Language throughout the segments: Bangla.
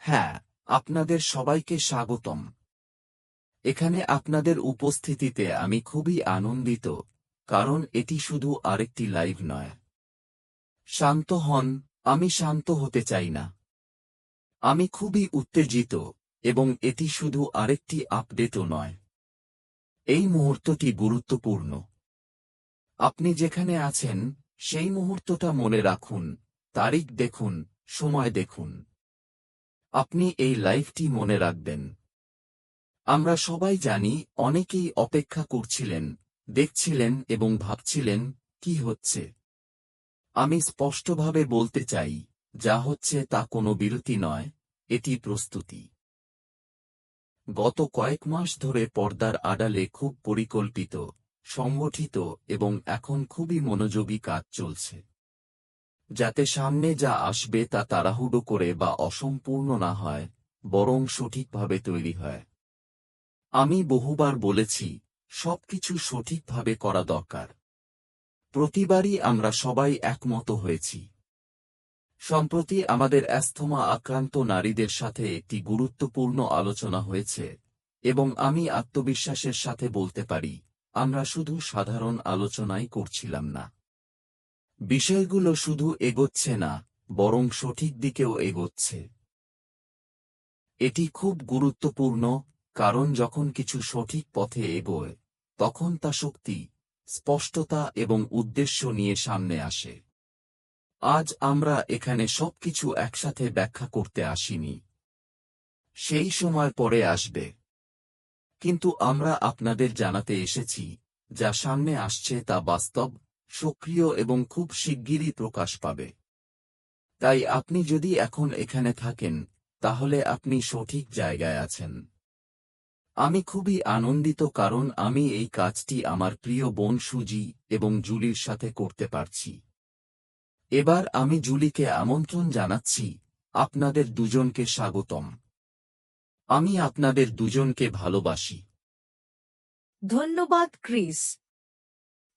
হ্যাঁ, আপনাদের সবাইকে স্বাগতম। এখানে আপনাদের উপস্থিতিতে আমি খুবই আনন্দিত, কারণ এটি শুধু আরেকটি লাইভ নয়। শান্ত হন, আমি শান্ত হতে চাই না। আমি খুবই উত্তেজিত, এবং এটি শুধু আরেকটি আপডেটও নয়। এই মুহূর্তটি গুরুত্বপূর্ণ। আপনি যেখানে আছেন, সেই মুহূর্তটা মনে রাখুন, তারিখ দেখুন, সময় দেখুন। আপনি এই লাইভটি মনে রাখবেন। আমরা সবাই জানি, অনেকেই অপেক্ষা করছিলেন, দেখছিলেন এবং ভাবছিলেন, কি হচ্ছে। আমি স্পষ্টভাবে বলতে চাই, যা হচ্ছে তা কোনো বিরতি নয়, এটি প্রস্তুতি। গত কয়েক মাস ধরে পর্দার আড়ালে খুব পরিকল্পিত, সংগঠিত এবং এখন খুবই মনোযোগী কাজ চলছে, যাতে সামনে যা আসবে তা তাড়াহুড়ো করে বা অসম্পূর্ণ না হয়, বরং সঠিকভাবে তৈরি হয়। আমি বহুবার বলেছি, সবকিছু সঠিকভাবে করা দরকার। প্রতিবারই আমরা সবাই একমত হয়েছি। সম্প্রতি আমাদের অ্যাস্থমা আক্রান্ত নারীদের সাথে একটি গুরুত্বপূর্ণ আলোচনা হয়েছে, এবং আমি আত্মবিশ্বাসের সাথে বলতে পারি, আমরা শুধু সাধারণ আলোচনাই করছিলাম না। বিষয়গুলো শুধু এগোচ্ছে না, বরং সঠিক দিকেও এগোচ্ছে। এটি খুব গুরুত্বপূর্ণ, কারণ যখন কিছু সঠিক পথে এগোয়, তখন তা শক্তি, স্পষ্টতা এবং উদ্দেশ্য নিয়ে সামনে আসে। আজ আমরা এখানে সবকিছু একসাথে ব্যাখ্যা করতে আসিনি। সেই সময় পরে আসবে। কিন্তু আমরা আপনাদের জানাতে এসেছি, যা সামনে আসছে তা বাস্তব, সক্রিয় এবং খুব শিগগিরই প্রকাশ পাবে। তাই আপনি যদি এখন এখানে থাকেন, তাহলে আপনি সঠিক জায়গায় আছেন। আমি খুবই আনন্দিত কারণ আমি এই কাজটি আমার প্রিয় বোন সুজি এবং জুলির সাথে করতে পারছি। এবার আমি জুলিকে আমন্ত্রণ জানাচ্ছি, আপনাদের দুজনকে স্বাগতম। আমি আপনাদের দুজনকে ভালোবাসি। ধন্যবাদ ক্রিস।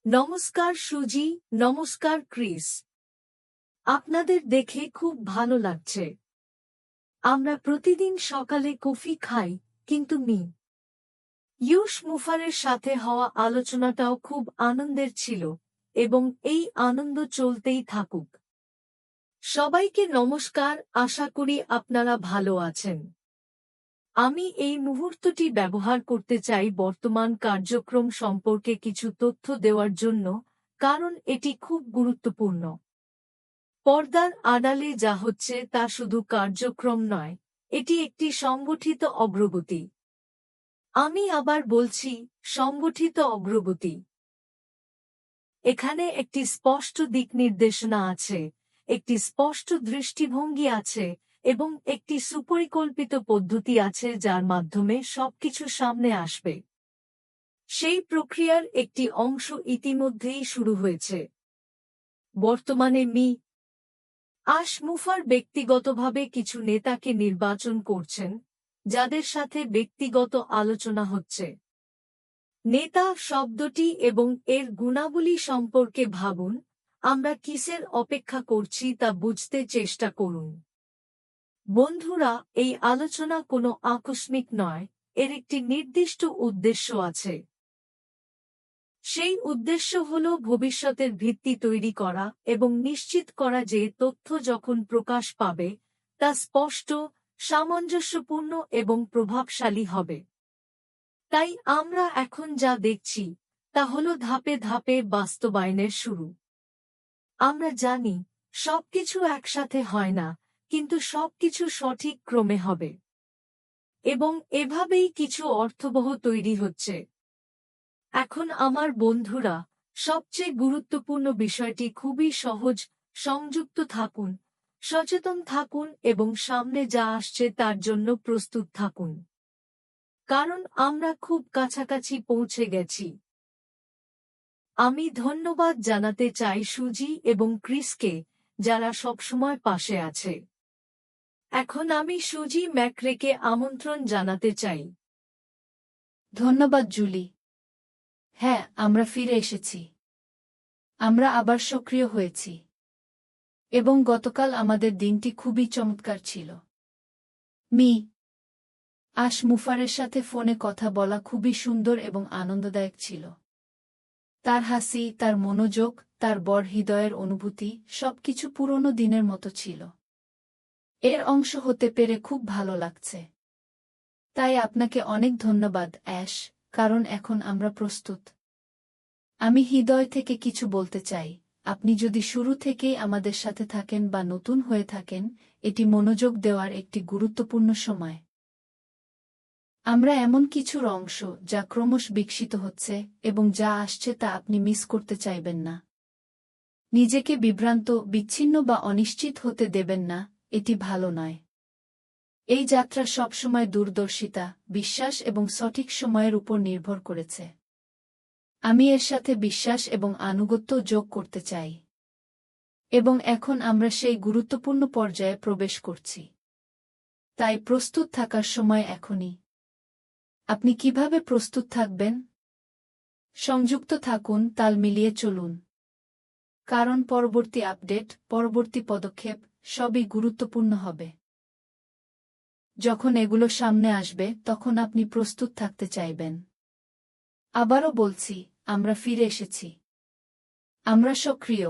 নমস্কার সুজি, নমস্কার ক্রিস। আপনাদের দেখে খুব ভালো লাগছে। আমরা প্রতিদিন সকালে কফি খাই, কিন্তু ইউশ মুফারের সাথে হওয়া আলোচনাটাও খুব আনন্দের ছিল, এবং এই আনন্দ চলতেই থাকুক। সবাইকে নমস্কার, আশা করি আপনারা ভালো আছেন। আমি এই মুহূর্তটি ব্যবহার করতে চাই বর্তমান কার্যক্রম সম্পর্কে কিছু তথ্য দেওয়ার জন্য, কারণ এটি খুব গুরুত্বপূর্ণ। পর্দার আড়ালে যা হচ্ছে তা শুধু কার্যক্রম নয়, এটি একটি সংগঠিত অগ্রগতি। আমি আবার বলছি, সংগঠিত অগ্রগতি। এখানে একটি স্পষ্ট দিক নির্দেশনা আছে, একটি স্পষ্ট দৃষ্টিভঙ্গি আছে, এবং একটি সুপরিকল্পিত পদ্ধতি আছে যার মাধ্যমে সবকিছু সামনে আসবে। সেই প্রক্রিয়ার একটি অংশ ইতিমধ্যেই শুরু হয়েছে। বর্তমানে মুফার ব্যক্তিগতভাবে কিছু নেতাকে নির্বাচন করছেন, যাদের সাথে ব্যক্তিগত আলোচনা হচ্ছে। নেতা শব্দটি এবং এর গুণাবলী সম্পর্কে ভাবুন, আমরা কিসের অপেক্ষা করছি তা বুঝতে চেষ্টা করুন। বন্ধুরা, এই আলোচনা কোনো আকস্মিক নয়, এর একটি নির্দিষ্ট উদ্দেশ্য আছে। সেই উদ্দেশ্য হল ভবিষ্যতের ভিত্তি তৈরি করা এবং নিশ্চিত করা যে তথ্য যখন প্রকাশ পাবে, তা স্পষ্ট, সামঞ্জস্যপূর্ণ এবং প্রভাবশালী হবে। তাই আমরা এখন যা দেখছি, তা হল ধাপে ধাপে বাস্তবায়নের শুরু। আমরা জানি, সবকিছু একসাথে হয় না, কিন্তু সবকিছু সঠিক ক্রমে হবে। এবং এভাবেই কিছু অর্থবহ তৈরি হচ্ছে। এখন আমার বন্ধুরা, সবচেয়ে গুরুত্বপূর্ণ বিষয়টি খুবই সহজ: সংযুক্ত থাকুন, সচেতন থাকুন এবং সামনে যা আসছে তার জন্য প্রস্তুত থাকুন। কারণ আমরা খুব কাছাকাছি পৌঁছে গেছি। আমি ধন্যবাদ জানাতে চাই সুজি এবং ক্রিসকে, যারা সবসময় পাশে আছে। এখন আমি সুজি ম্যাক্রেকে আমন্ত্রণ জানাতে চাই। ধন্যবাদ জুলি। হ্যাঁ, আমরা ফিরে এসেছি। আমরা আবার সক্রিয় হয়েছি। এবং গতকাল আমাদের দিনটি খুবই চমৎকার ছিল। মি মুফারের সাথে ফোনে কথা বলা খুবই সুন্দর এবং আনন্দদায়ক ছিল। তার হাসি, তার মনোযোগ, তার বড় হৃদয়ের অনুভূতি সবকিছু পুরনো দিনের মতো ছিল। এর অংশ হতে পেরে খুব ভালো লাগছে। তাই আপনাকে অনেক ধন্যবাদ অ্যাশ, কারণ এখন আমরা প্রস্তুত। আমি হৃদয় থেকে কিছু বলতে চাই, আপনি যদি শুরু থেকেই আমাদের সাথে থাকেন বা নতুন হয়ে থাকেন, এটি মনোযোগ দেওয়ার একটি গুরুত্বপূর্ণ সময়। আমরা এমন কিছুর অংশ যা ক্রমশ বিকশিত হচ্ছে এবং যা আসছে তা আপনি মিস করতে চাইবেন না। নিজেকে বিভ্রান্ত, বিচ্ছিন্ন বা অনিশ্চিত হতে দেবেন না, এটি ভালো নয়। এই যাত্রা সবসময় দূরদর্শিতা, বিশ্বাস এবং সঠিক সময়ের উপর নির্ভর করেছে। আমি এর সাথে বিশ্বাস এবং আনুগত্য যোগ করতে চাই। এবং এখন আমরা সেই গুরুত্বপূর্ণ পর্যায়ে প্রবেশ করছি। তাই প্রস্তুত থাকার সময় এখনই। আপনি কিভাবে প্রস্তুত থাকবেন? সংযুক্ত থাকুন, তাল মিলিয়ে চলুন। কারণ পরবর্তী আপডেট, পরবর্তী পদক্ষেপ সবই গুরুত্বপূর্ণ হবে। যখন এগুলো সামনে আসবে তখন আপনি প্রস্তুত থাকতে চাইবেন। আবারও বলছি, আমরা ফিরে এসেছি। আমরা সক্রিয়।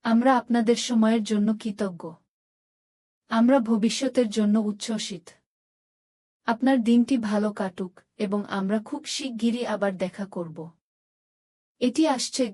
আমরা আপনাদের সময়ের জন্য কৃতজ্ঞ। আমরা ভবিষ্যতের জন্য উচ্ছ্বসিত। আপনার দিনটি ভালো কাটুক এবং আমরা খুব শিগগিরই আবার দেখা করব। এটি আসছে